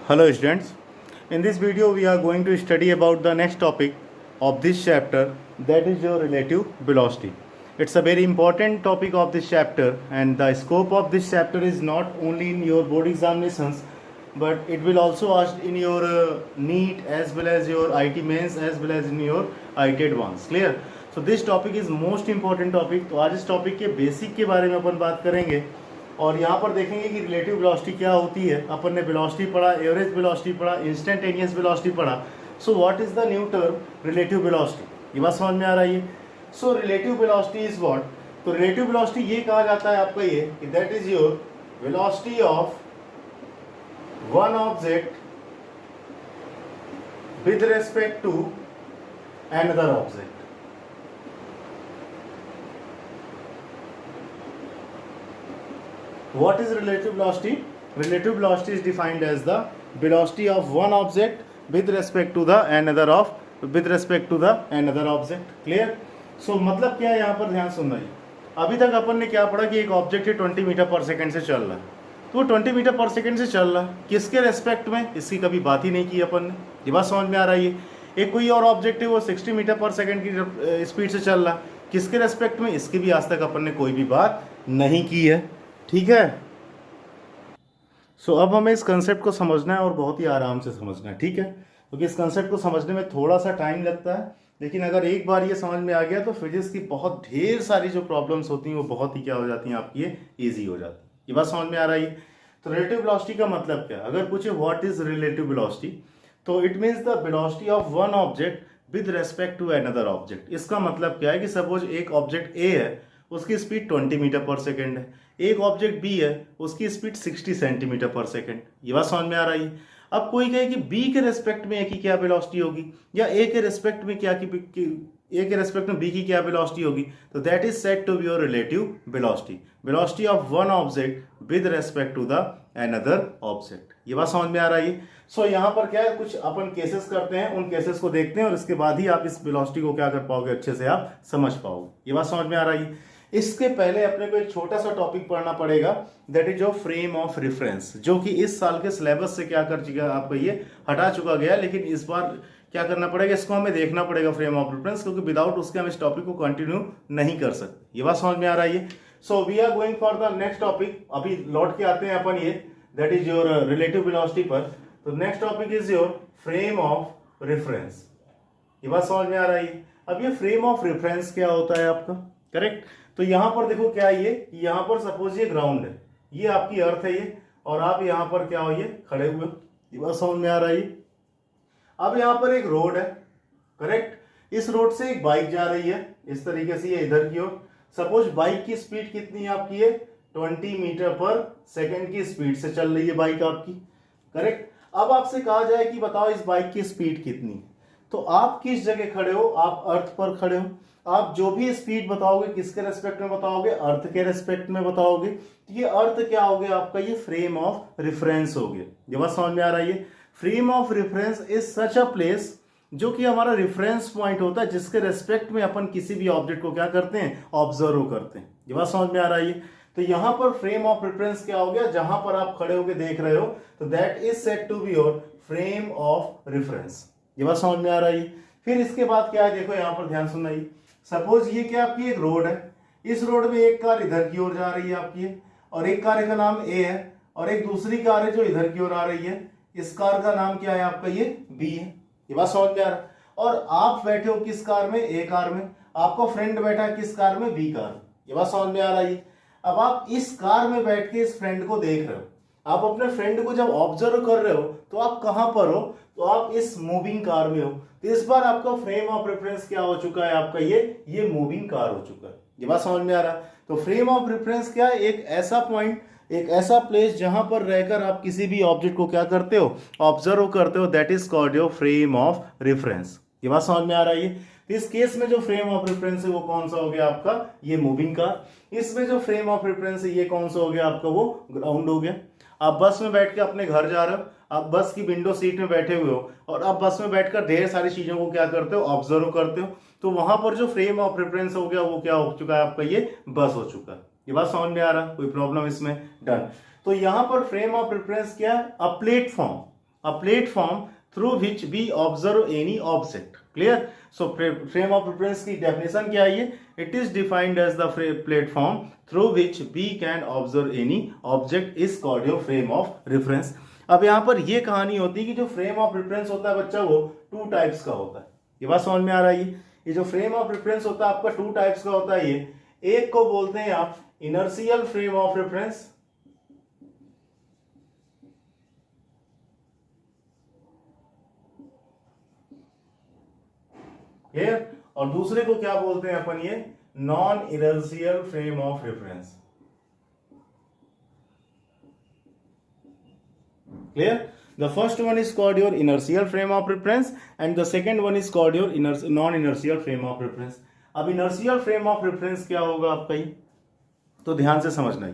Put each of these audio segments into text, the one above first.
Hello students, in this video we are going to study about the next topic of this chapter, that is your relative velocity. It's a very important topic of this chapter, and the scope of this chapter is not only in your board examinations but it will also asked in your NEET as well as your IT mains as well as in your IT advanced. Clear? So this topic is most important topic. तो आज इस topic के basic के बारे में अपन बात करेंगे और यहाँ पर देखेंगे कि रिलेटिव वेलोसिटी क्या होती है। अपन ने वेलोसिटी पढ़ा, एवरेज वेलोसिटी पढ़ा, इंस्टेंटेनियस वेलोसिटी पढ़ा। So what is the new term relative velocity, ये बात समझ में आ रही है। So relative velocity is what, तो रिलेटिव वेलोसिटी ये कहा जाता है आपका ये कि that is your velocity of one object with respect to another object. What is relative velocity? Relative velocity is defined as the velocity of one object with respect to the another object. Clear? So मतलब क्या है यहाँ पर ध्यान सुनना है। अभी तक अपन ने क्या पढ़ा कि एक ऑब्जेक्ट है 20 मीटर पर सेकंड से चल रहा है, तो 20 मीटर पर सेकंड से चल रहा है, किसके रेस्पेक्ट में, इसकी कभी बात ही नहीं की अपन ने। ये बात समझ में आ रही है। एक कोई और ऑब्जेक्ट है वो 60 मीटर पर सेकंड की स्पीड से चल रहा है, किसके रेस्पेक्ट में, इसकी भी आज तक अपन ने कोई भी बात नहीं की है। ठीक है। सो अब हमें इस कंसेप्ट को समझना है और बहुत ही आराम से समझना है। ठीक है, क्योंकि इस कंसेप्ट को समझने में थोड़ा सा टाइम लगता है, लेकिन अगर एक बार ये समझ में आ गया तो फिजिक्स की बहुत ढेर सारी जो प्रॉब्लम्स होती हैं वो बहुत ही क्या हो जाती हैं आपकी, ये ईजी हो जाती है। ये बात समझ में आ रही है। तो रिलेटिव वेलोसिटी का मतलब क्या, अगर पूछे व्हाट इज रिलेटिव वेलोसिटी, तो it means the velocity of one object with respect to another object. इसका मतलब क्या है कि सपोज एक ऑब्जेक्ट ए है, उसकी स्पीड 20 मीटर पर सेकेंड है, एक ऑब्जेक्ट बी है, उसकी स्पीड 60 सेंटीमीटर पर सेकेंड। ये बात समझ में आ रही है। अब कोई कहे कि बी के रेस्पेक्ट में ए की क्या वेलोसिटी होगी, या ए के रेस्पेक्ट में क्या ए के रेस्पेक्ट में बी की क्या वेलोसिटी होगी, तो that is said to be your relative velocity, velocity of one object with respect to the another object. ये बात समझ में आ रही है। सो यहाँ पर क्या है, कुछ अपन केसेस करते हैं, उन केसेस को देखते हैं और इसके बाद ही आप इस वेलोसिटी को क्या कर पाओगे, अच्छे से आप समझ पाओगे। ये बात समझ में आ रही है। इसके पहले अपने को एक छोटा सा टॉपिक पढ़ना पड़ेगा, that is your frame of reference, जो कि इस साल के सिलेबस से क्या कर चुका आपका ये हटा चुका गया, लेकिन इस बार क्या करना पड़ेगा, इसको हमें देखना पड़ेगा फ्रेम ऑफ रेफरेंस, क्योंकि विदाउट उसके हम इस टॉपिक को कंटिन्यू नहीं कर सकते। ये बात समझ में आ रही है। So we are going for the next topic. अभी लौट के आते हैं अपन ये, that is your relative velocity पर। तो next topic is your frame of reference. ये बात समझ में आ रही है। अब ये फ्रेम ऑफ रेफरेंस क्या होता है आपका, करेक्ट। तो यहां पर देखो क्या है, ये यहां पर सपोज ये ग्राउंड है, ये आपकी अर्थ है ये, और आप यहां पर क्या हो, ये खड़े हुए, ये बात समझ में आ रही है। अब यहां पर एक रोड है, करेक्ट। इस रोड से एक बाइक जा रही है इस तरीके से, ये इधर की ओर। सपोज बाइक की स्पीड कितनी है आपकी, है 20 मीटर पर सेकेंड की स्पीड से चल रही है बाइक आपकी, करेक्ट। अब आपसे कहा जाए कि बताओ इस बाइक की स्पीड कितनी है, तो आप किस जगह खड़े हो, आप अर्थ पर खड़े हो। आप जो भी स्पीड बताओगे किसके रेस्पेक्ट में बताओगे, अर्थ के रेस्पेक्ट में बताओगे। तो ये अर्थ क्या हो गया आपका, ये फ्रेम ऑफ रेफरेंस हो गया। ये बात समझ में आ रही है। Frame of reference is such a place जो कि हमारा रेफरेंस पॉइंट होता है, जिसके रेस्पेक्ट में अपन किसी भी ऑब्जेक्ट को क्या करते हैं, ऑब्जर्व करते हैं। ये बात समझ में आ रही है। तो यहां पर फ्रेम ऑफ रेफरेंस क्या हो गया, जहां पर आप खड़े होकर देख रहे हो, तो that is said to be your frame of reference. ये बात समझ में आ रही है। फिर इसके बाद क्या है, देखो यहां पर ध्यान सुनना ही। सपोज ये क्या आपकी एक रोड है, इस रोड में एक कार इधर की ओर जा रही है आपकी, और एक कार का नाम ए है, और एक दूसरी कार है जो इधर की ओर आ रही है, इस कार का नाम क्या है आपका, ये बी है। ये बात समझ में आ रहा है। और आप बैठे हो किस कार में, ए कार में, आपका फ्रेंड बैठा है किस कार में, बी कार। ये बात समझ में आ रही है। अब आप इस कार में बैठ के इस फ्रेंड को देख रहे हो, आप अपने फ्रेंड को जब ऑब्जर्व कर रहे हो तो आप कहां पर हो, तो आप इस मूविंग कार में हो। तो इस बार आपका फ्रेम ऑफ रेफरेंस क्या हो चुका है आपका, ये मूविंग कार हो चुका है। ये बात समझ में आ रहा है। तो फ्रेम ऑफ रेफरेंस क्या है, एक ऐसा पॉइंट, एक ऐसा प्लेस जहां पर रहकर आप किसी भी ऑब्जेक्ट को क्या करते हो, ऑब्जर्व करते हो, that is called your frame of reference. ये बात समझ में आ रही है। तो इस केस में जो फ्रेम ऑफ रेफरेंस है वो कौन सा हो गया आपका, ये मूविंग कार। इसमें जो फ्रेम ऑफ रेफरेंस है ये कौन सा हो गया आपका, वो ग्राउंड हो गया। आप बस में बैठ के अपने घर जा रहे हो, आप बस की विंडो सीट में बैठे हुए हो, और आप बस में बैठकर ढेर सारी चीजों को क्या करते हो, ऑब्जर्व करते हो। तो वहां पर जो फ्रेम ऑफ रेफरेंस हो गया वो क्या हो चुका है आपका, ये बस हो चुका है। ये बात समझ में आ रहा है, कोई प्रॉब्लम इसमें, डन। तो यहां पर फ्रेम ऑफ रेफरेंस क्या है, a platform, a platform through which we observe any object. Clear? So frame of reference की definition क्या है? It is defined as the platform through which we can observe any object is called your frame of reference. अब यहाँ पर ये कहानी होती है कि जो फ्रेम ऑफ रेफरेंस होता है बच्चा वो टू टाइप्स का होता है। ये बात समझ में आ रहा है? ये जो फ्रेम ऑफ रेफरेंस होता है आपका टू टाइप्स का होता है। ये एक को बोलते हैं आप इनर्शियल फ्रेम ऑफ रेफरेंस, और दूसरे को क्या बोलते हैं अपन? ये non inertial frame of reference. Clear? The first one is called your inertial frame of reference and the second one is called your non-inertial frame of reference. अब inertial frame of reference क्या होगा आपका? ही तो ध्यान से समझना ही,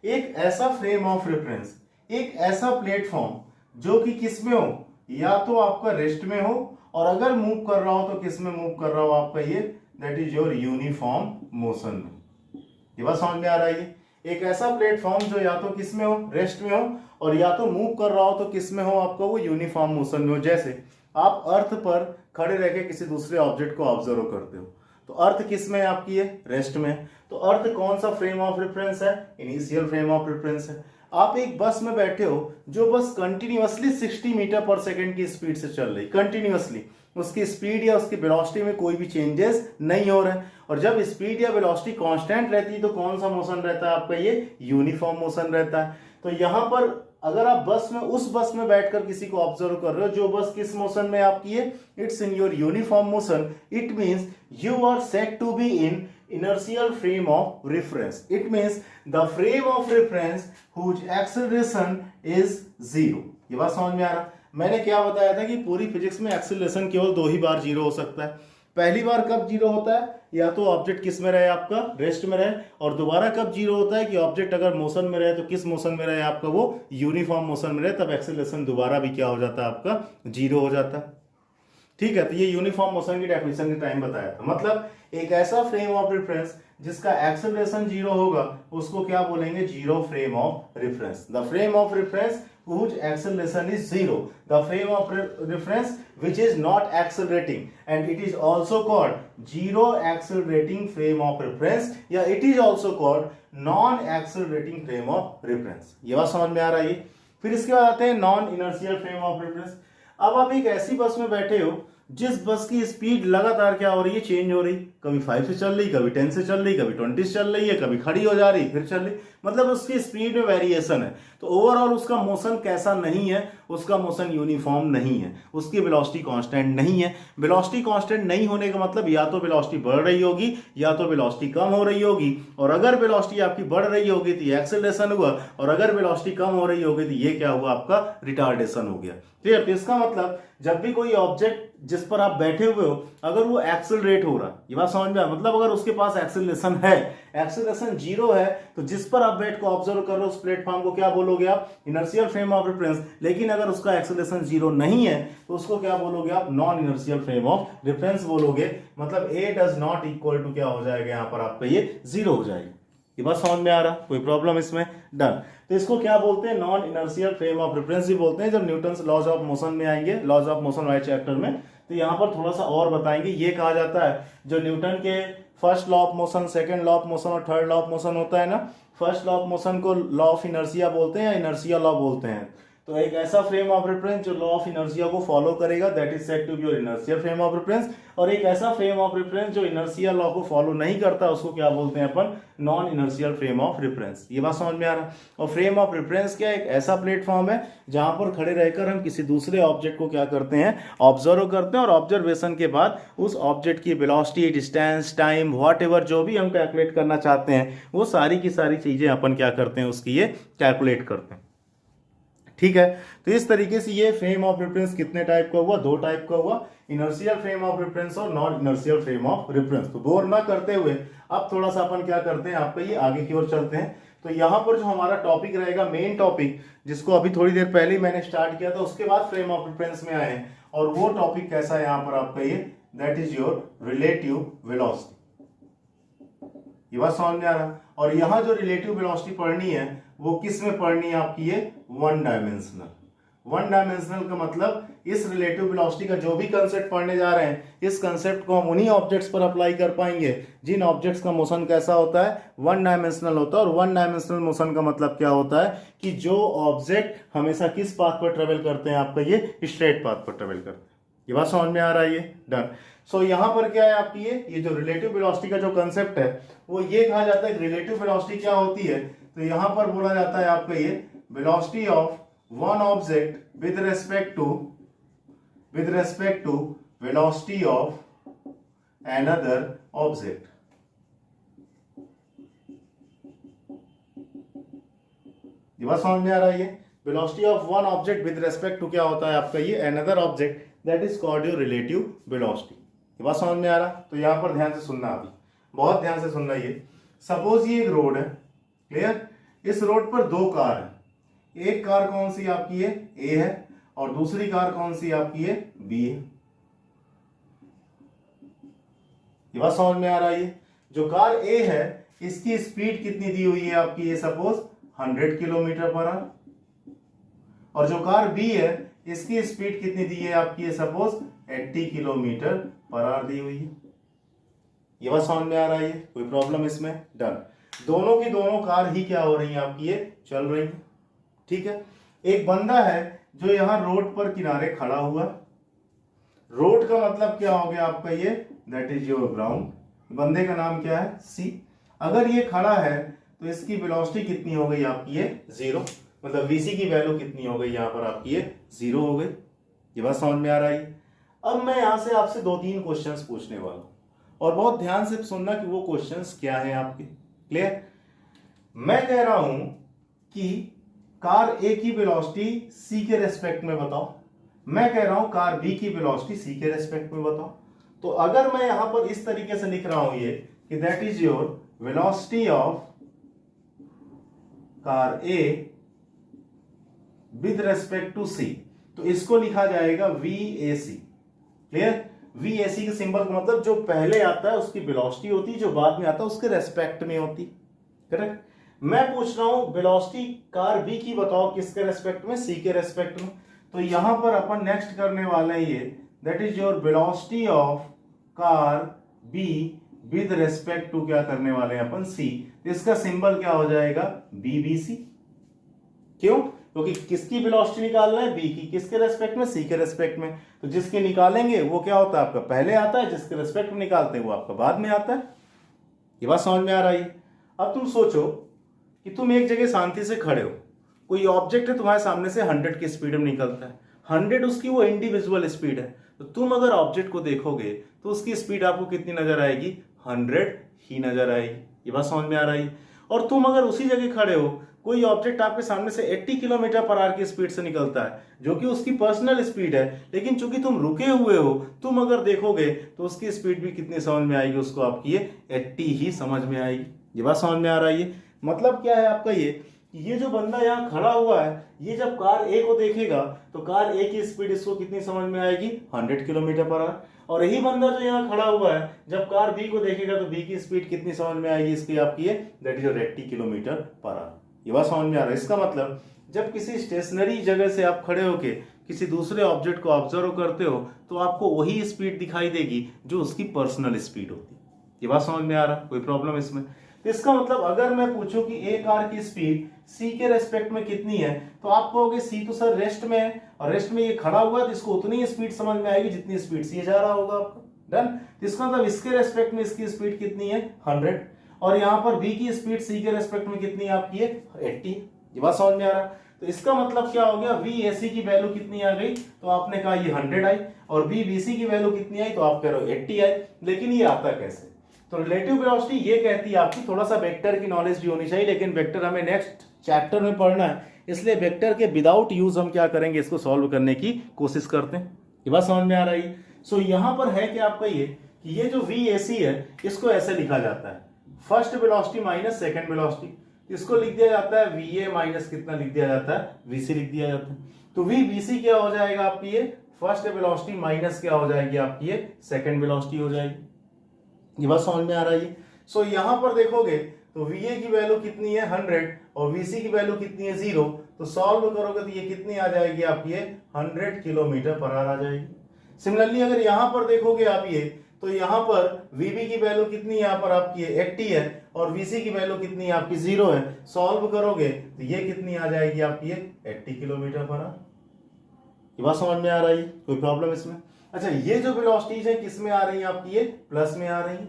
एक ऐसा फ्रेम ऑफ रेफरेंस, एक ऐसा प्लेटफॉर्म जो कि किस में हो? या तो आपका रेस्ट में हो, और अगर मूव कर रहा हो तो किस में मूव कर रहा हो आपका? ये that is your uniform motion में। ये बात समझ में आ रहा है? एक ऐसा प्लेटफॉर्म जो या तो किस में हो? रेस्ट में हो, और या तो मूव कर रहा हो तो किस में हो आपका? वो यूनिफॉर्म मोशन में हो। जैसे आप अर्थ पर खड़े रह के किसी दूसरे ऑब्जेक्ट को ऑब्जर्व करते हो, तो अर्थ किस में है आपकी? ये रेस्ट में। तो अर्थ कौन सा फ्रेम ऑफ रेफरेंस है? इनिशियल फ्रेम ऑफ रेफरेंस है। आप एक बस में बैठे हो जो बस कंटिन्यूअसली 60 मीटर पर सेकेंड की स्पीड से चल रही, कंटिन्यूअसली उसकी स्पीड या उसकी वेलोसिटी में कोई भी चेंजेस नहीं हो रहा है। और जब स्पीड या वेलोसिटी कांस्टेंट रहती है तो कौन सा मोशन रहता है आपका? ये यूनिफॉर्म मोशन रहता है। तो यहां पर अगर आप बस में, उस बस में बैठकर किसी को ऑब्जर्व कर रहे हो जो बस किस मोशन में आपकी है? It's in your uniform motion. It means you are set to be in inertial frame of reference. It means the frame of reference whose acceleration is zero. ये बात समझ में आ रहा? मैंने क्या बताया था कि पूरी फिजिक्स में एक्सेलरेशन केवल दो ही बार जीरो हो सकता है। पहली बार कब जीरो होता है? या तो ऑब्जेक्ट किस में रहे आपका? रेस्ट में रहे। और दोबारा कब जीरो होता है? कि ऑब्जेक्ट अगर मोशन में रहे तो किस मोशन में रहे आपका? वो यूनिफॉर्म मोशन में रहे, तब एक्सेलरेशन दोबारा भी क्या हो जाता है आपका? जीरो हो जाता है। ठीक है, तो ये यूनिफॉर्म मोशन की डेफिनेशन के टाइम बताया था। मतलब एक ऐसा फ्रेम ऑफ रेफरेंस जिसका एक्सेलरेशन जीरो होगा उसको क्या बोलेंगे? Zero frame of reference. The frame of reference whose acceleration is zero, the frame of reference which is not accelerating, and it is also called zero accelerating frame of reference, या it is also called non accelerating frame of reference। ये बात समझ में आ रहा है? फिर इसके बाद आते हैं non inertial frame of reference. अब आप एक ऐसी बस में बैठे हो जिस बस की स्पीड लगातार क्या हो रही है? चेंज हो रही। कभी 5 से चल रही, कभी 10 से चल रही, कभी 20 से चल रही है, कभी खड़ी हो जा रही फिर चल रही। मतलब उसकी स्पीड में वेरिएशन है। तो ओवरऑल उसका मोशन कैसा नहीं है? उसका मोशन यूनिफॉर्म नहीं है, उसकी वेलोसिटी कांस्टेंट नहीं है। वेलोसिटी कांस्टेंट नहीं होने का मतलब या तो वेलोसिटी बढ़ रही होगी या तो वेलोसिटी कम हो रही होगी। और अगर वेलोसिटी आपकी बढ़ रही होगी तो ये एक्सेलरेशन हुआ, और अगर वेलोसिटी कम हो रही होगी तो ये क्या हुआ आपका? रिटार्डेशन हो गया। क्लियर? तो इसका मतलब जब भी कोई ऑब्जेक्ट जिस पर आप बैठे हुए हो अगर वो एक्सेलरेट हो रहा, ये बात समझ में आ? मतलब अगर उसके पास एक्सेलरेशन है, एक्सेलरेशन जीरो है, तो जिस पर आप बैठ को ऑब्जर्व कर रहे हो उस प्लेटफॉर्म को क्या बोलोगे आप? Inertial frame of reference. लेकिन अगर उसका एक्सेलरेशन जीरो नहीं है तो उसको क्या बोलोगे आप? Non inertial frame of reference बोलोगे। मतलब ए डज नॉट इक्वल टू क्या हो जाएगा यहाँ पर आपका? ये जीरो हो जाएगा। ये बात समझ में आ रहा? कोई प्रॉब्लम इसमें? डन। तो इसको क्या बोलते हैं? Non inertial frame of reference भी बोलते हैं। जब न्यूटन्स लॉज ऑफ मोशन में आएंगे, लॉज ऑफ मोशन वाले चैप्टर में, तो यहाँ पर थोड़ा सा और बताएंगे। ये कहा जाता है जो न्यूटन के first law of motion, second law of motion और थर्ड लॉ ऑफ मोशन होता है ना, फर्स्ट लॉ ऑफ मोशन को लॉ ऑफ इनर्शिया बोलते हैं या इनर्शिया लॉ बोलते हैं। तो एक ऐसा फ्रेम ऑफ रेफरेंस जो लॉ ऑफ इनर्शिया को फॉलो करेगा that is said to be your inertial frame of reference, और एक ऐसा फ्रेम ऑफ रेफरेंस जो इनर्शिया लॉ को फॉलो नहीं करता उसको क्या बोलते हैं अपन? Non inertial frame of reference. ये बात समझ में आ रहा? और फ्रेम ऑफ रेफरेंस क्या? एक ऐसा प्लेटफॉर्म है जहां पर खड़े रहकर हम किसी दूसरे ऑब्जेक्ट को क्या करते हैं? ऑब्जर्व करते हैं, और ऑब्जर्वेशन के बाद उस ऑब्जेक्ट की वेलोसिटी, डिस्टेंस, टाइम, व्हाटएवर जो भी हम कैलकुलेट करना चाहते हैं वो सारी की सारी चीजें अपन क्या करते हैं? उसकी ये कैलकुलेट करते हैं। ठीक है, तो इस तरीके से ये फ्रेम ऑफ रेफरेंस कितने टाइप का हुआ? दो टाइप का हुआ, इनर्शियल फ्रेम ऑफ रेफरेंस और non inertial frame of reference. तो बोर ना करते हुए अब थोड़ा सा अपन क्या करते हैं? आपका ये आगे की ओर चलते हैं। तो यहाँ पर जो हमारा टॉपिक रहेगा, मेन टॉपिक, जिसको अभी थोड़ी देर पहले मैंने स्टार्ट किया था, उसके बाद फ्रेम ऑफ रेफरेंस में आए, और वो टॉपिक कैसा है यहाँ पर आपका? ये that is your relative velocity. ये बात समझ में आ रहा? और यहाँ जो रिलेटिव वेलोसिटी पढ़नी है वो किस में पढ़नी है आपकी? ये वन डायमेंशनल। वन डायमेंशनल का मतलब इस रिलेटिव वेलोसिटी का जो भी कंसेप्ट पढ़ने जा रहे हैं, इस कंसेप्ट को हम उन्हीं ऑब्जेक्ट्स पर अप्लाई कर पाएंगे जिन ऑब्जेक्ट्स का मोशन कैसा होता है, वन डायमेंशनल होता है। और वन डायमेंशनल मोशन का मतलब क्या होता है कि जो ऑब्जेक्ट हमेशा किस पाथ पर ट्रेवल करते हैं, आपका ये स्ट्रेट पाथ पर ट्रेवल करते हैं। ये बात समझ में आ रहा है, ये डन। सो यहाँ पर क्या है आपकी ये जो रिलेटिव वेलोसिटी का जो कंसेप्ट है वो ये कहा जाता है, रिलेटिव वेलोसिटी क्या होती है, तो यहाँ पर बोला जाता है आपका ये velocity of one object with respect to velocity of another object. ये बात समझ में आ रहा है, ये velocity of one object with respect to क्या होता है आपका ये another object, that is called your relative velocity. ये बात समझ में आ रहा, तो यहां पर ध्यान से सुनना, अभी बहुत ध्यान से सुनना। ये सपोज ये एक रोड है, क्लियर, इस रोड पर दो कार है, एक कार कौन सी आपकी है, ए है, और दूसरी कार कौन सी आपकी है, बी है। ये बात समझ में आ रहा है, ये जो कार ए है इसकी स्पीड कितनी दी हुई है आपकी, ये सपोज 100 किलोमीटर पर आवर, और जो कार बी है इसकी स्पीड कितनी दी है आपकी, ये सपोज 80 किलोमीटर पर आवर दी हुई है। ये बात समझ में आ रहा है, ये कोई प्रॉब्लम इसमें, डन। दोनों की दोनों कार ही क्या हो रही है आपकी, ये चल रही है, ठीक है। एक बंदा है जो यहां रोड पर किनारे खड़ा हुआ, रोड का मतलब क्या हो गया आपका ये, दैट इज योर ग्राउंड। बंदे का नाम क्या है, सी। अगर ये खड़ा है तो इसकी वेलोसिटी कितनी हो गई आपकी, ये 0, मतलब वीसी की वैल्यू कितनी हो गई यहाँ पर आपकी, ये 0 हो गई। ये बात समझ में आ रहा है। अब मैं यहां से आपसे 2-3 क्वेश्चंस पूछने वाला हूं, और बहुत ध्यान से सुनना कि वो क्वेश्चंस क्या है आपके, क्लियर। मैं कह रहा हूं कि कार ए की वेलोसिटी सी के रेस्पेक्ट में बताओ, मैं कह रहा हूं कार बी की वेलोसिटी सी के रेस्पेक्ट में बताओ। तो अगर मैं यहां पर इस तरीके से लिख रहा हूं ये कि that is your velocity of car A with respect to C, तो इसको लिखा जाएगा VAC, क्लियर। VAC के सिंबल का मतलब जो पहले आता है उसकी वेलोसिटी होती है, जो बाद में आता है उसके रेस्पेक्ट में होती, करेक्ट। मैं पूछ रहा हूं वेलोसिटी कार बी की बताओ, किसके रेस्पेक्ट में, सी के रेस्पेक्ट में। तो यहां पर अपन नेक्स्ट करने वाले हैं ये, that is your velocity of car B with respect to क्या करने वाले हैं अपन, सी। इसका सिंबल क्या हो जाएगा, BBC। क्यों, क्योंकि किसकी वेलोसिटी निकालना है, बी की, किसके रेस्पेक्ट में, सी के रेस्पेक्ट में। तो जिसके निकालेंगे वो क्या होता है आपका पहले आता है, जिसके रेस्पेक्ट में निकालते हैं वो आपका बाद में आता है। ये बात समझ में आ रही है। अब तुम सोचो कि तुम एक जगह शांति से खड़े हो, कोई ऑब्जेक्ट है तुम्हारे सामने से 100 की स्पीड में निकलता है, 100 उसकी वो इंडिविजुअल स्पीड है। तो तुम अगर ऑब्जेक्ट को देखोगे तो उसकी स्पीड आपको कितनी नजर आएगी, 100 ही नजर आएगी। ये बात समझ में आ रही है। और तुम अगर उसी जगह खड़े हो, कोई ऑब्जेक्ट आपके सामने से 80 किलोमीटर पर आवर की स्पीड से निकलता है, जो कि उसकी पर्सनल स्पीड है, लेकिन चूंकि तुम रुके हुए हो, तुम अगर देखोगे तो उसकी स्पीड भी कितनी समझ में आएगी, उसको आपकी ये 80 ही समझ में आएगी। ये बात समझ में आ रही है। मतलब क्या है आपका ये जो बंदा यहाँ खड़ा हुआ है, ये जब कार ए को देखेगा तो कार ए की स्पीड इसको कितनी समझ में आएगी, 100 किलोमीटर पर आवर। और यही बंदा जो यहाँ खड़ा हुआ है जब कार बी को देखेगा तो बी की स्पीड कितनी समझ में आएगी, इसकी आपकी है that is 80 kilometre per hour. ये बात समझ में आ रहा है। इसका मतलब जब किसी स्टेशनरी जगह से आप खड़े होके किसी दूसरे ऑब्जेक्ट को ऑब्जर्व करते हो तो आपको वही स्पीड दिखाई देगी जो उसकी पर्सनल स्पीड होती है। ये बात समझ में आ रहा है, कोई प्रॉब्लम इसमें। इसका मतलब अगर मैं पूछूं कि ए कार की स्पीड सी के रेस्पेक्ट में कितनी है, तो आप कहोगे सी तो सर रेस्ट में है, और रेस्ट में ये खड़ा हुआ है तो इसको उतनी ही स्पीड समझ में आएगी जितनी स्पीड से जा रहा होगा आपका। डन। तो इसका मतलब इसके रेस्पेक्ट में इसकी स्पीड कितनी है, 100, और यहाँ पर बी की स्पीड सी के रेस्पेक्ट में कितनी है आपकी है 80। ये बात समझ में आ रहा है। तो इसका मतलब क्या हो गया, VAC की वैल्यू कितनी आ गई, तो आपने कहा ये 100 आई, और VBC की वैल्यू कितनी आई, तो आप कह रहे हो 80 आई। लेकिन ये आता कैसे, तो रिलेटिव वेलोसिटी ये कहती है आपकी, थोड़ा सा वेक्टर की नॉलेज भी होनी चाहिए, लेकिन वेक्टर हमें नेक्स्ट चैप्टर में पढ़ना है, इसलिए वेक्टर के विदाउट यूज हम क्या करेंगे, इसको सॉल्व करने की कोशिश करते हैं। ये बात समझ में आ रही है। सो यहां पर है कि आपका ये जो VAC है इसको ऐसे लिखा जाता है, first velocity minus second velocity. इसको लिख दिया जाता है VA माइनस कितना लिख दिया जाता है, VC लिख दिया जाता है। तो VBC क्या हो जाएगा आपकी, ये फर्स्ट वेलोसिटी माइनस क्या हो जाएगी आपकी, ये सेकंड वेलोसिटी हो जाएगी। ये बात समझ में आ रही है। सो यहां पर देखोगे तो VA की वैल्यू कितनी है 100 और VC की वैल्यू कितनी है 0, तो सॉल्व करोगे तो ये कितनी आ जाएगी आपकी, ये 100 किलोमीटर पर आवर आ जाएगी। सिमिलरली अगर यहां पर देखोगे आप ये, तो यहां पर VB की वैल्यू कितनी यहां पर आपकी 80 है और VC की वैल्यू कितनी है आपकी 0 है। सॉल्व करोगे तो ये कितनी आ जाएगी आपकी, 80 किलोमीटर पर आवर। ये बात समझ में आ रही है, कोई प्रॉब्लम इसमें? अच्छा, ये जो वेलोसिटीज है किस में आ रही है आपकी, ये प्लस में आ रही है।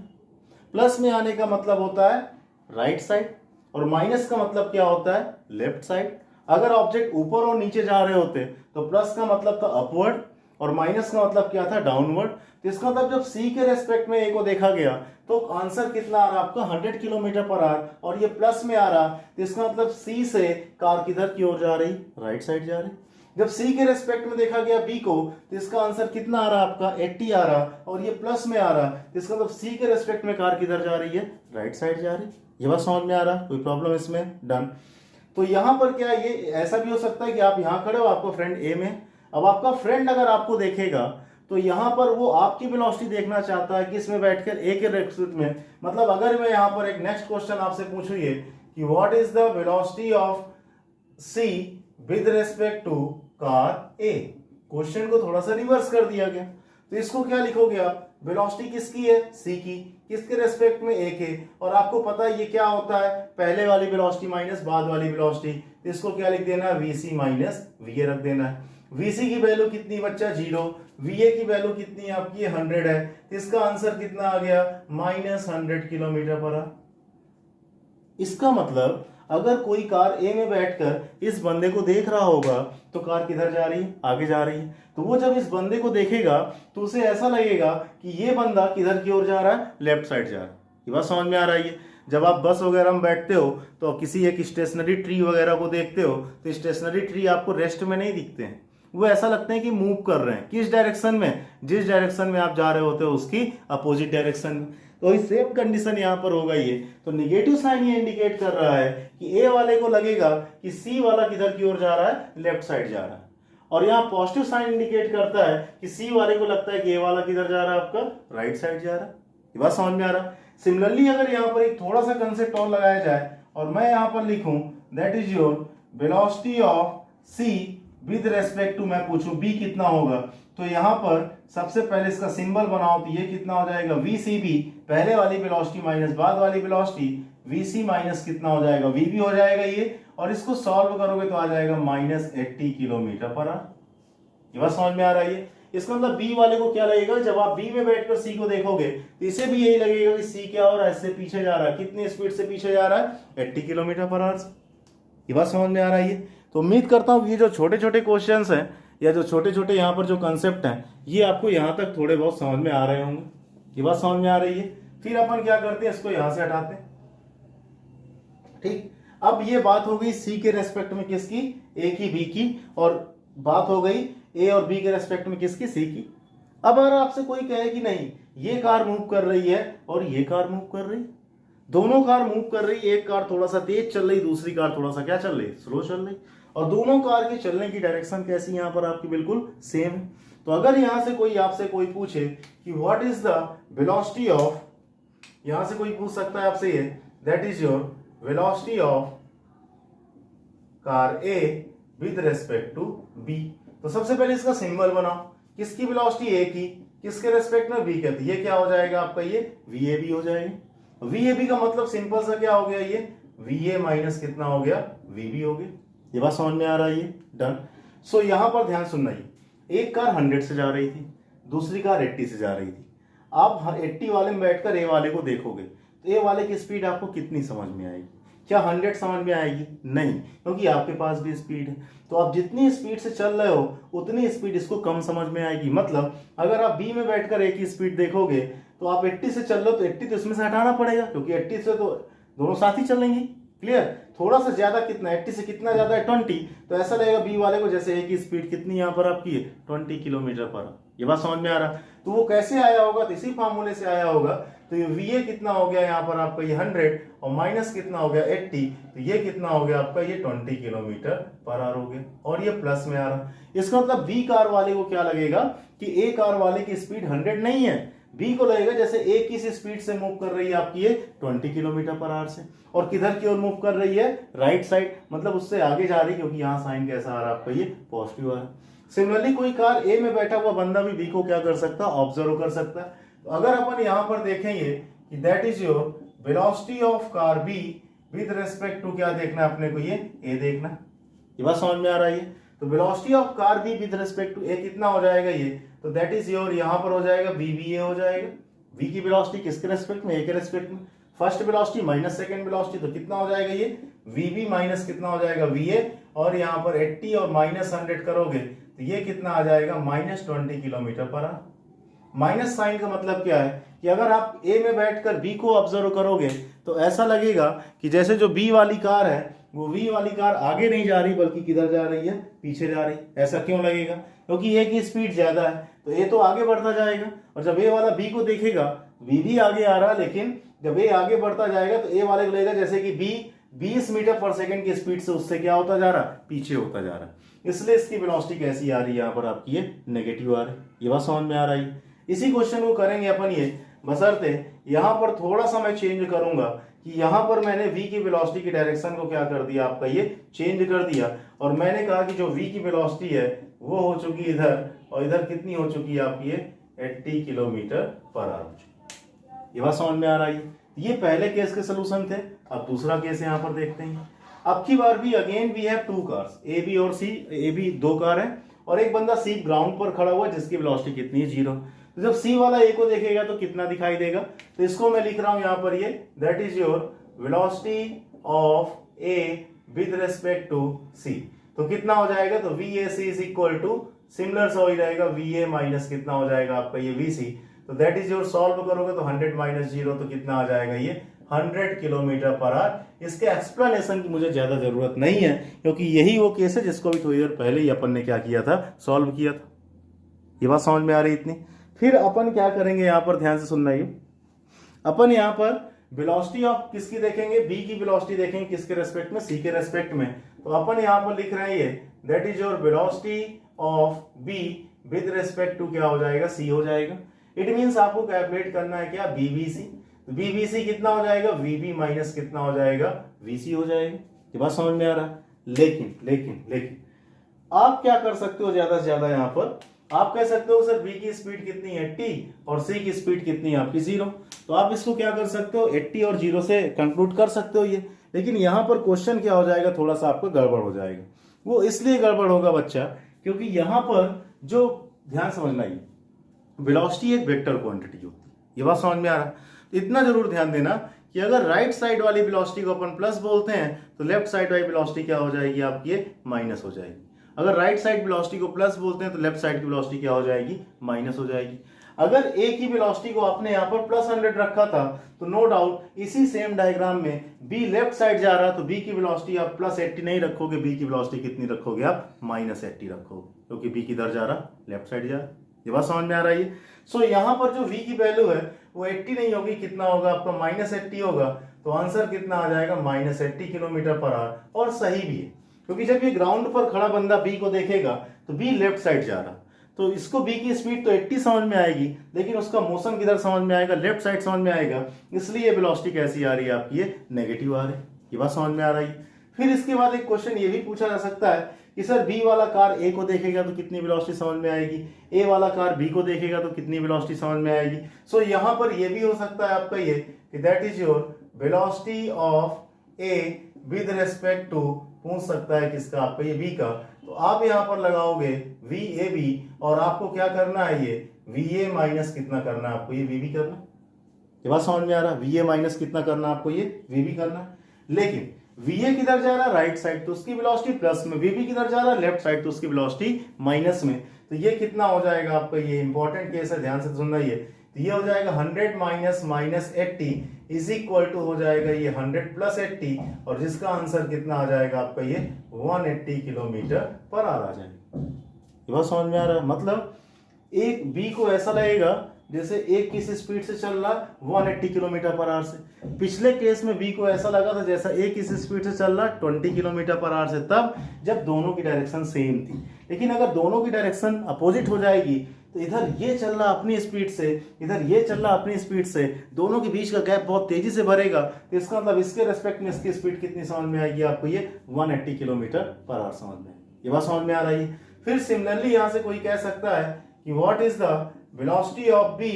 प्लस में आने का मतलब होता है राइट साइड और माइनस का मतलब क्या होता है, लेफ्ट साइड। अगर ऑब्जेक्ट ऊपर और नीचे जा रहे होते तो प्लस का मतलब था अपवर्ड और माइनस का मतलब क्या था, डाउनवर्ड। तो इसका मतलब जब सी के रेस्पेक्ट में ए को देखा गया तो आंसर कितना आ रहा आपका, 100 किलोमीटर पर आवर, और ये प्लस में आ रहा, तो इसका मतलब सी से कार किधर की ओर जा रही, राइट साइड जा रही। जब सी के रेस्पेक्ट में देखा गया बी को, तो इसका आंसर कितना आ रहा आपका, 80 आ रहा, और ये प्लस में आ रहा, तो इसका मतलब सी के रेस्पेक्ट में कार किधर जा रही है, राइट साइड जा रही। ये बात समझ में आ रहा, कोई प्रॉब्लम इसमें? डन। तो यहां पर क्या, ये ऐसा भी हो सकता है कि आप यहां खड़े हो, आपका फ्रेंड ए में, अब आपका फ्रेंड अगर आपको देखेगा तो यहां पर वो आपकी वेलोसिटी देखना चाहता है कि इसमें बैठकर ए के रेस्पेक्ट में। मतलब अगर मैं यहां पर एक नेक्स्ट क्वेश्चन आपसे पूछूं ये कि what is the velocity of C with respect to car A, question को थोड़ा सा रिवर्स कर दिया गया, तो इसको क्या लिखोगे आप, वेलोसिटी किसकी है, सी की, किसके रेस्पेक्ट में, ए के, और आपको पता है ये क्या होता है, पहले वाली वेलोसिटी माइनस बाद वाली वेलोसिटी, तो इसको क्या लिख देना है, वीसी माइनस वीए रख देना है। वीसी की वैल्यू कितनी बच्चा, 0, वीए की वैल्यू कितनी है आपकी, 100 है, तो इसका आंसर कितना आ गया, -100 किलोमीटर पर आवर। इसका मतलब अगर कोई कार ए में बैठकर इस बंदे को देख रहा होगा तो कार किधर जा रही है, आगे जा रही है, तो वो जब इस बंदे को देखेगा तो उसे ऐसा लगेगा कि ये बंदा किधर की ओर जा रहा है, लेफ्ट साइड जा रहा है। ये बात समझ में आ रही है? जब आप बस वगैरह में बैठते हो तो किसी एक स्टेशनरी ट्री वगैरह को देखते हो तो स्टेशनरी ट्री आपको रेस्ट में नहीं दिखते हैं, वो ऐसा लगते हैं कि मूव कर रहे हैं, किस डायरेक्शन में, जिस डायरेक्शन में आप जा रहे होते हो उसकी अपोजिट डायरेक्शन में। तो इस सेम कंडीशन यहां पर होगा ये, तो निगेटिव साइन ये इंडिकेट कर रहा है कि ए वाले को लगेगा कि सी वाला किधर की ओर जा रहा है, लेफ्ट साइड जा रहा है, और यहाँ पॉजिटिव साइन इंडिकेट करता है कि सी वाले को लगता है कि ए वाला किधर जा रहा है, आपका राइट साइड जा रहा है। ये बात समझ में आ रहा। सिमिलरली अगर यहाँ पर एक थोड़ा सा कंसेप्ट और लगाया जाए और मैं यहाँ पर लिखूं that is your velocity of C with respect to, मैं पूछूं बी कितना होगा, तो यहां पर सबसे पहले इसका सिंबल बनाओ, तो ये कितना हो जाएगा, VCB, पहले वाली वेलोसिटी माइनस बाद वाली वेलोसिटी, VC माइनस कितना हो जाएगा, VB हो जाएगा ये, और इसको सॉल्व करोगे तो आ जाएगा -80 किलोमीटर पर आवर। ये बात समझ में आ रही है? इसका मतलब बी वाले को क्या लगेगा, जब आप बी में बैठकर सी को देखोगे तो इसे भी यही लगेगा कि सी क्या हो रहा है, इससे पीछे जा रहा है, कितनी स्पीड से पीछे जा रहा है, 80 किलोमीटर पर आवर। ये बात समझ में आ रही है? तो उम्मीद करता हूँ ये जो छोटे छोटे क्वेश्चंस हैं या जो छोटे छोटे यहाँ पर जो कंसेप्ट हैं ये आपको यहाँ तक थोड़े बहुत समझ में आ रहे होंगे। ये बात समझ में आ रही है? फिर अपन क्या करते हैं, इसको यहाँ से हटाते हैं। ठीक, अब ये बात हो गई सी के रेस्पेक्ट में किसकी, ए की, बी की, और बात हो गई ए और बी के रेस्पेक्ट में किसकी, सी की। अब अगर आपसे कोई कहे कि नहीं ये कार मूव कर रही है और ये कार मूव कर रही है, दोनों कार मूव कर रही, एक कार थोड़ा सा तेज चल रही, दूसरी कार थोड़ा सा क्या चल रही, स्लो चल रही, और दोनों कार के चलने की डायरेक्शन कैसी यहाँ पर आपकी बिल्कुल सेम है। तो अगर यहां से कोई आपसे कोई पूछे कि what is the velocity of, यहां से कोई पूछ सकता है आपसे ये, that is your velocity of car A with respect to B, तो सबसे पहले इसका सिंबल बनाओ, किसकी वेलोसिटी ए की, किसके रेस्पेक्ट में बी कहती है, ये क्या हो जाएगा आपका, ये VAB हो जाएगा। VAB का मतलब सिंपल सा क्या हो गया, ये VA माइनस कितना हो गया, VB हो गया। ये बात समझ में आ रहा है? ये डन। सो यहां पर ध्यान सुनना, ही एक कार 100 से जा रही थी, दूसरी कार 80 से जा रही थी। आप 80 वाले में बैठकर ए वाले को देखोगे तो ए वाले की स्पीड आपको कितनी समझ में आएगी, क्या 100 समझ में आएगी? नहीं, क्योंकि आपके पास भी स्पीड है, तो आप जितनी स्पीड से चल रहे हो उतनी स्पीड इसको कम समझ में आएगी। मतलब अगर आप बी में बैठकर ए की स्पीड देखोगे तो आप 80 से चल रहे हो तो 80 तो इसमें से हटाना पड़ेगा, क्योंकि 80 से तो दोनों साथ ही चलेंगे। क्लियर? थोड़ा सा ज्यादा कितना, 80 से कितना ज्यादा है, 20, तो ऐसा लगेगा बी वाले को जैसे ए की स्पीड कितनी यहाँ पर आपकी है, 20 किलोमीटर पर। ये बात समझ में आ रहा? तो वो कैसे आया होगा, तो इसी फार्मूले से आया होगा। तो ये VA कितना हो गया यहाँ पर आपका, ये 100, और माइनस कितना हो गया 80, तो ये कितना हो गया आपका, ये 20 किलोमीटर पर आवर हो गया, और ये प्लस में आ रहा। इसका मतलब बी कार वाले को क्या लगेगा कि ए कार वाले की स्पीड 100 नहीं है, बी को लगेगा जैसे ए किस स्पीड से मूव कर रही है आपकी ये 20 किलोमीटर पर आवर से, और किधर की ओर मूव कर रही है, राइट साइड, मतलब उससे आगे जा रही है, क्योंकि यहाँ साइन कैसा आ रहा है आपका ये पॉजिटिव आ रहा है। सिमिलरली कोई कार ए में बैठा हुआ बंदा भी बी को क्या कर सकता है, ऑब्जर्व कर सकता है। तो अगर अपन यहाँ पर देखेंगे कि that is your velocity of car B with respect to क्या देखना है अपने को, ये ए देखना, ये बात समझ में आ रहा है। तो velocity of car B with respect to A कितना हो जाएगा ये, तो दैट इज योर यहाँ पर हो जाएगा वी वी ए हो जाएगा। वी की वेलोसिटी किसके रेस्पेक्ट में, ए के रेस्पेक्ट में, first velocity minus second velocity, तो कितना हो जाएगा ये वी वी माइनस कितना हो जाएगा वी ए, और यहाँ पर 80 और -100 करोगे तो ये कितना आ जाएगा -20 kilometre per hour. Minus sign का मतलब क्या है कि अगर आप ए में बैठकर बी को ऑब्जर्व करोगे तो ऐसा लगेगा कि जैसे जो बी वाली कार है वो वी वाली कार आगे नहीं जा रही बल्कि किधर जा रही है, पीछे जा रही। ऐसा क्यों लगेगा, क्योंकि ए की स्पीड ज्यादा है तो ए तो आगे बढ़ता जाएगा, और जब ए वाला बी को देखेगा वी भी आगे आ रहा है, लेकिन जब ए आगे बढ़ता जाएगा तो ए वाले को लगेगा जैसे कि बी 20 मीटर पर सेकंड की स्पीड से उससे क्या होता जा रहा, पीछे होता जा रहा है। इसलिए इसकी वेलोसिटी कैसी आ रही है यहाँ पर आपकी, ये नेगेटिव आ रही है। ये बात समझ में आ रही है। इसी क्वेश्चन को करेंगे अपन ये, बशर्ते यहाँ पर थोड़ा सा मैं चेंज करूंगा कि यहाँ पर मैंने v की वेलोसिटी की डायरेक्शन को क्या कर दिया आपका, ये चेंज कर दिया, और मैंने कहा कि जो v की वेलोसिटी है वो हो चुकी इधर, और इधर कितनी हो चुकी है आपकी ये 80 किलोमीटर पर आवर। ये बात समझ में आ रही है। ये पहले केस के सोल्यूशन थे। अब दूसरा केस यहाँ पर देखते हैं। अब की बार भी again we have two cars, A B और सी। ए बी दो कार है और एक बंदा सी ग्राउंड पर खड़ा हुआ जिसकी वेलोसिटी कितनी है, 0। तो जब सी वाला ए को देखेगा तो कितना दिखाई देगा, तो इसको मैं लिख रहा हूं यहाँ पर ये, that is your velocity of A with respect to C. तो कितना हो जाएगा, तो V A C is equal to, similar सा ही रहेगा, वी ए माइनस कितना हो जाएगा आपका ये वी सी। तो दैट इज योर, सॉल्व करोगे तो 100 माइनस 0 तो कितना आ जाएगा ये 100 किलोमीटर पर आवर। इसके एक्सप्लेनेशन की मुझे ज्यादा जरूरत नहीं है, क्योंकि यही वो केस है जिसको भी थोड़ी देर पहले ही अपन ने क्या किया था, सॉल्व किया था। ये बात समझ में आ रही इतनी। फिर अपन क्या करेंगे यहाँ पर, ध्यान से सुनना, ये अपन यहाँ पर वेलोसिटी ऑफ किसकी देखेंगे, बी की वेलोसिटी देखेंगे किसके रेस्पेक्ट में, सी के रेस्पेक्ट में। तो अपन यहाँ पर लिख रहे हैं ये, that is your velocity of B with respect to क्या हो जाएगा, सी हो जाएगा। इट मीन्स आपको कैलकुलेट करना है क्या, बीबीसी। तो बीबीसी कितना हो जाएगा, वीबी माइनस कितना हो जाएगा, वीसी हो जाएगा। ये बात समझ में आ रहा है। लेकिन लेकिन लेकिन आप क्या कर सकते हो ज्यादा से ज्यादा, यहाँ पर आप कह सकते हो सर बी की स्पीड कितनी है 80 और सी की स्पीड कितनी है आपकी 0। तो आप इसको क्या कर सकते हो, 80 और 0 से कंक्लूड कर सकते हो ये। लेकिन यहाँ पर क्वेश्चन क्या हो जाएगा, थोड़ा सा आपको गड़बड़ हो जाएगा। वो इसलिए गड़बड़ होगा बच्चा, क्योंकि यहाँ पर जो ध्यान समझना ही, वेलोसिटी एक वेक्टर क्वांटिटी होती है। ये बात समझ में आ रहा है। इतना जरूर ध्यान देना कि अगर राइट साइड वाली वेलोसिटी को अपन प्लस बोलते हैं तो लेफ्ट साइड वाली वेलोसिटी क्या हो जाएगी आपकी, ये माइनस हो जाएगी। अगर राइट साइड वेलोसिटी को प्लस बोलते हैं तो लेफ्ट साइड की वेलोसिटी क्या हो जाएगी, माइनस हो जाएगी। अगर ए की वेलोसिटी को आपने यहाँ पर +100 रखा था तो नो डाउट इसी सेम डायग्राम में बी लेफ्ट साइड जा रहा, तो बी की वेलोसिटी आप +80 नहीं रखोगे, बी की वेलोसिटी कितनी रखोगे आप, -80 रखोगे, क्योंकि बी किधर जा रहा, लेफ्ट साइड जा रहा। ये बात समझ में आ रही है। सो यहाँ पर जो v की वैल्यू है वो 80 नहीं होगी, कितना होगा आपका, -80 होगा। तो आंसर कितना आ जाएगा, -80 किलोमीटर पर आवर। और सही भी है, क्योंकि जब ये ग्राउंड पर खड़ा बंदा बी को देखेगा तो बी लेफ्ट साइड जा रहा, तो इसको बी की स्पीड तो 80 समझ में आएगी, लेकिन उसका मोशन किधर समझ में आएगा, लेफ्ट साइड समझ में आएगा। इसलिए वेलोसिटी कैसी आ रही है आपकी, ये नेगेटिव आ रही है। ये बात समझ में आ रही है। फिर इसके बाद एक क्वेश्चन ये भी पूछा जा सकता है कि सर बी वाला कार ए को देखेगा तो कितनी वेलोसिटी समझ में आएगी, ए वाला कार बी को देखेगा तो कितनी वेलोसिटी समझ में आएगी। सो यहाँ पर ये भी हो सकता है आपका ये कि that is your velocity of A with respect to, पूछ सकता है किसका, आपका ये बी का। तो आप यहाँ पर लगाओगे वी ए बी, और आपको क्या करना है, ये वी ए माइनस कितना करना है आपको, ये वी बी करना। ये बात समझ में आ रहा है। वी ए माइनस कितना करना आपको, ये वी बी करना। लेकिन वी ए किधर जा रहा है, राइट साइड, तो उसकी वेलोसिटी प्लस में, वी बी किधर जा रहा है, लेफ्ट साइड, तो उसकी वेलोसिटी माइनस में। तो ये कितना हो जाएगा आपका, ये इंपॉर्टेंट केस है, ध्यान से सुनना। ये तो ये हो जाएगा 100 माइनस 80 इज इक्वल टू हो जाएगा ये 100 + 80, और जिसका आंसर कितना आ जाएगा आपका, ये 180 किलोमीटर पर आवर आ जाएगा। ये बात समझ में आ रहा है। मतलब एक बी को ऐसा लगेगा जैसे एक किस स्पीड से चल रहा, 180 किलोमीटर पर आवर से। पिछले केस में बी को ऐसा लगा था जैसा ए किस स्पीड से चल रहा, 20 किलोमीटर पर आवर से, तब जब दोनों की डायरेक्शन सेम थी। लेकिन अगर दोनों की डायरेक्शन अपोजिट हो जाएगी तो इधर ये चल रहा अपनी स्पीड से, इधर ये चल रहा अपनी स्पीड से, दोनों के बीच का गैप बहुत तेजी से भरेगा, तो इसका मतलब इसके रेस्पेक्ट में इसकी स्पीड कितनी समझ में आएगी आपको, ये 180 किलोमीटर पर आवर समझ में, ये बात समझ में आ रही है। फिर सिमिलरली यहां से कोई कह सकता है कि what is the velocity of B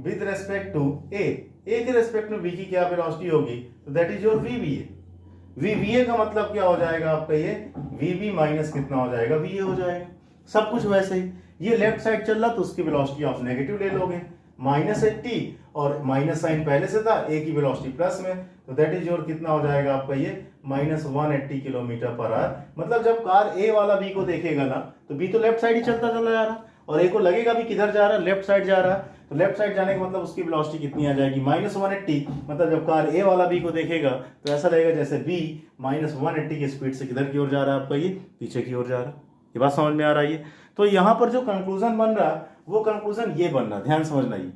with respect to A, A के रेस्पेक्ट में बी की क्या वेलोसिटी होगी, तो that is your VBA. VBA का मतलब क्या हो जाएगा आपका, ये वीबी माइनस कितना हो जाएगा, वीए हो जाएगा। सब कुछ वैसे ही, ये लेफ्ट साइड चल रहा तो उसकी वेलोसिटी आप नेगेटिव ले लोगे, -80 और माइनस साइन पहले से था, ए की वेलोसिटी प्लस में, तो दैट इज योर कितना हो जाएगा आपका ये -180 किलोमीटर पर आवर। मतलब जब कार ए वाला बी को देखेगा ना, तो बी तो लेफ्ट साइड ही चलता चला जा रहा, और ए को लगेगा भी किधर जा रहा, लेफ्ट साइड जा रहा, तो लेफ्ट साइड जाने का मतलब उसकी वेलोसिटी कितनी आ जाएगी, -180। मतलब जब कार ए वाला बी को देखेगा तो ऐसा लगेगा जैसे बी -180 की स्पीड से किधर की ओर जा रहा है आपका, ये पीछे की ओर जा रहा है। ये बात समझ में आ रही है। तो यहां पर जो कंक्लूजन बन रहा, वो कंक्लूजन ये बन रहा, ध्यान समझना, ये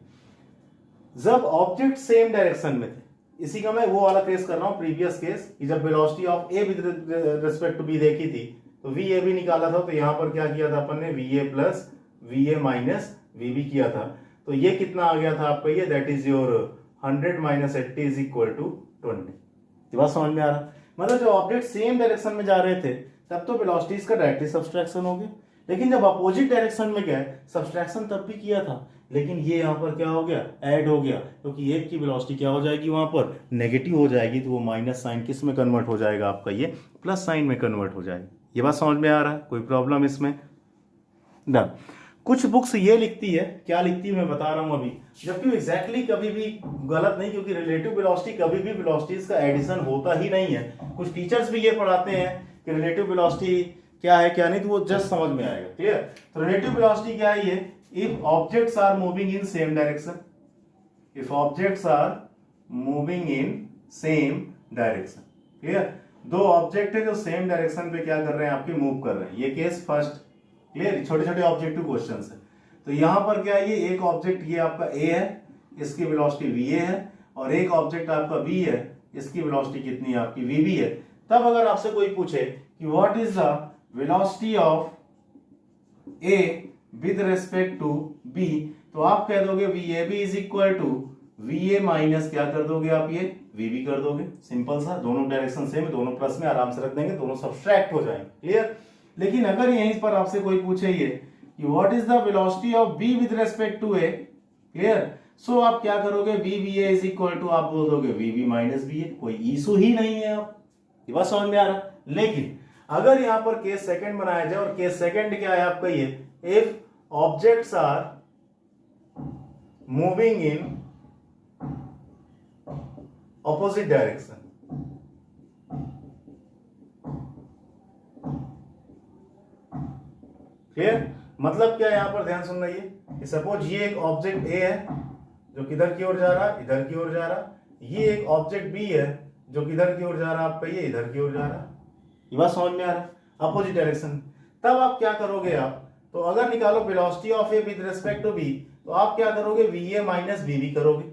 जब ऑब्जेक्ट सेम डायरेक्शन में थे, इसी का मैं वो वाला केस कर रहा हूं, प्रीवियस केस, कि जब velocity of A with respect to B देखी थी, तो वी ए भी निकाला था, तो यहां पर क्या किया था अपन ने, V A plus V A minus V B किया था, तो ये कितना आ गया था आपका, ये that is your 100 - 80 is equal to 20। ये बात समझ में आ रहा, मतलब जब ऑब्जेक्ट सेम डायरेक्शन में जा रहे थे तब तो वेलोसिटीज का डायरेक्टली सब्सट्रैक्शन हो गया, लेकिन जब अपोजिट डायरेक्शन में गए सब्सट्रैक्शन तब भी किया था, लेकिन ये यहाँ पर क्या हो गया, ऐड हो गया, क्योंकि एक की वेलोसिटी क्या हो जाएगी वहां पर, नेगेटिव हो जाएगी, तो वो माइनस साइन किस में कन्वर्ट हो जाएगा आपका, ये प्लस साइन में कन्वर्ट हो जाएगा। ये बात समझ में आ रहा है, कोई प्रॉब्लम इसमें डन। कुछ बुक्स ये लिखती है, क्या लिखती है मैं बता रहा हूं अभी, जबकि एग्जैक्टली कभी भी गलत नहीं, क्योंकि रिलेटिव वेलोसिटी कभी भी वेलोसिटीज का एडिशन होता ही नहीं है। कुछ टीचर्स भी ये पढ़ाते हैं कि रिलेटिव वेलोसिटी क्या है क्या नहीं, तो वो जस्ट समझ में आएगा, क्लियर। तो रिलेटिव वेलोसिटी क्या है, ये if objects are moving in same direction, if objects are moving in same direction, clear. दो ऑब्जेक्ट है जो सेम डायरेक्शन पे क्या कर रहे हैं, आपके मूव कर रहे हैं, ये केस फर्स्ट, क्लियर। छोटे छोटे ऑब्जेक्टिव क्वेश्चंस है, तो यहां पर क्या है, ये एक ऑब्जेक्ट ये आपका ए है, इसकी वेलोसिटी वी ए है, और एक ऑब्जेक्ट आपका बी है, इसकी वेलोसिटी कितनी है आपकी, वी बी है। तब अगर आपसे कोई पूछे कि what is the velocity of A with respect to B, तो आप कह दोगे V A B is equal to V A minus क्या कर दोगे आप, ये वी बी कर दोगे, सिंपल सा, दोनों डायरेक्शन सेम है, दोनों प्लस में आराम से रख देंगे, दोनों सब्सट्रैक्ट हो जाएंगे, क्लियर। लेकिन अगर यहीं पर आपसे कोई पूछे ये कि what is the velocity of B with respect to A, clear, so आप क्या करोगे, B B A is equal to आप बोल दोगे V B minus B A, कोई इशू ही नहीं है, आप ये बात समझ में आ रहा। लेकिन अगर यहां पर केस सेकंड बनाया जाए, और केस सेकंड क्या है आपका, ये if objects are moving in opposite direction, clear. मतलब क्या यहां पर ध्यान सुनना, ये सपोज ये एक ऑब्जेक्ट ए है जो किधर की ओर जा रहा, इधर की ओर जा रहा, ये एक ऑब्जेक्ट बी है जो किधर की ओर जा रहा आपका, ये इधर की ओर जा रहा, ये बात समझ में आ रहा, अपोजिट डायरेक्शन। तब आप क्या करोगे, आप तो अगर निकालो velocity of A with respect to B, तो आप क्या करोगे, V A minus V B करोगे।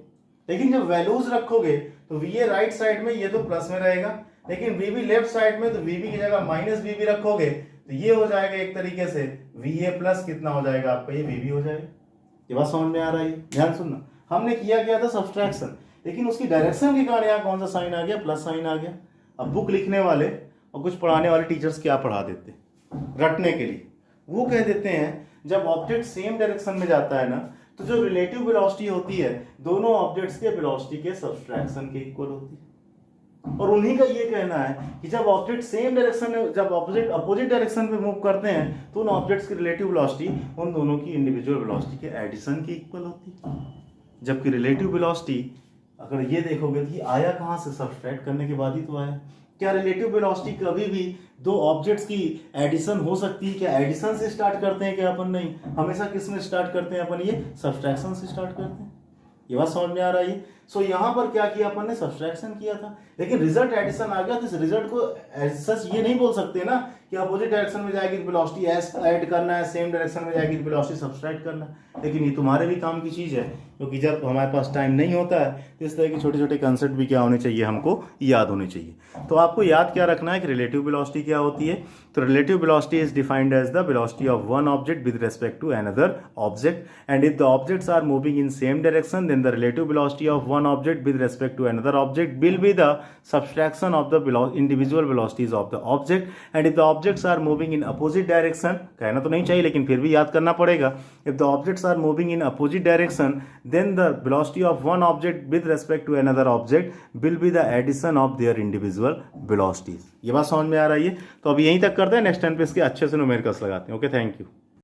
लेकिन जब वैल्यूज रखोगे तो वी ए राइट साइड में, ये तो प्लस में रहेगा, लेकिन वी बी लेफ्ट साइड में, तो वी बी की जगह माइनस वी बी रखोगे, तो ये हो जाएगा एक तरीके से वी ए प्लस कितना हो जाएगा आपका, ये वी बी हो जाएगा। ये बात समझ में आ रहा है, ध्यान सुनना, हमने किया क्या था सब्सट्रैक्शन, लेकिन उसकी डायरेक्शन के कारण यहाँ कौन सा साइन आ गया, प्लस साइन आ गया। अब बुक लिखने वाले और कुछ पढ़ाने वाले टीचर्स क्या पढ़ा देते रटने के लिए, वो कह देते हैं जब ऑब्जेक्ट सेम डायरेक्शन में जाता है ना, तो जो रिलेटिव वेलोसिटी होती है दोनों ऑब्जेक्ट्स के वेलोसिटी के सब्सट्रैक्शन के इक्वल होती है। और उन्हीं का ये कहना है कि जब ऑब्जेक्ट सेम डायरेक्शन में, जब ऑब्जेक्ट अपोजिट डायरेक्शन पे मूव करते हैं, तो उन ऑब्जेक्ट्स की रिलेटिव वेलोसिटी उन दोनों की इंडिविजुअल वेलोसिटी के एडिशन की इक्वल होती है। जबकि रिलेटिव वेलोसिटी अगर ये देखोगे कि आया कहाँ से, सब्सट्रैक्ट करने के बाद ही तो आया। क्या रिलेटिव वेलोसिटी कभी भी दो ऑब्जेक्ट्स की एडिशन हो सकती है? क्या एडिशन से स्टार्ट करते हैं क्या अपन? नहीं, हमेशा किस में स्टार्ट करते हैं अपन? ये सब्सट्रैक्शन से स्टार्ट करते हैं। ये बात समझ में आ रहा है? सो यहाँ पर क्या किया अपन ने, सब्सट्रैक्शन किया था, लेकिन रिजल्ट एडिशन आ गया, तो इस रिजल्ट को सच ये नहीं बोल सकते ना कि अपोजिट डायरेक्शन में जाएगी वेलोसिटी ऐड करना है, सेम डायरेक्शन में जाएगी वेलोसिटी सब्सट्रैक्ट करना है। लेकिन ये तुम्हारे भी काम की चीज़ है, क्योंकि जब हमारे पास टाइम नहीं होता है तो इस तरह के छोटे छोटे कंसेप्ट भी क्या होने चाहिए, हमको याद होने चाहिए। तो आपको याद क्या रखना है कि रिलेटिव वेलोसिटी क्या होती है। तो तो relative velocity is defined as the velocity of one object with respect to another object and if the objects are moving in same direction then the relative velocity of one object with respect to another object will be the subtraction of the individual velocities of the object and if the objects are moving in opposite direction, कहना तो नहीं चाहिए लेकिन फिर भी याद करना पड़ेगा, if the objects are moving in opposite direction then the velocity of one object with respect to another object will be the addition of their individual velocities. ये बात समझ में आ रही है? तो अभी यहीं तक करते हैं, नेक्स्ट टाइम पे इसके अच्छे से न्यूमेरिकल्स लगाते हैं। Okay, thank you.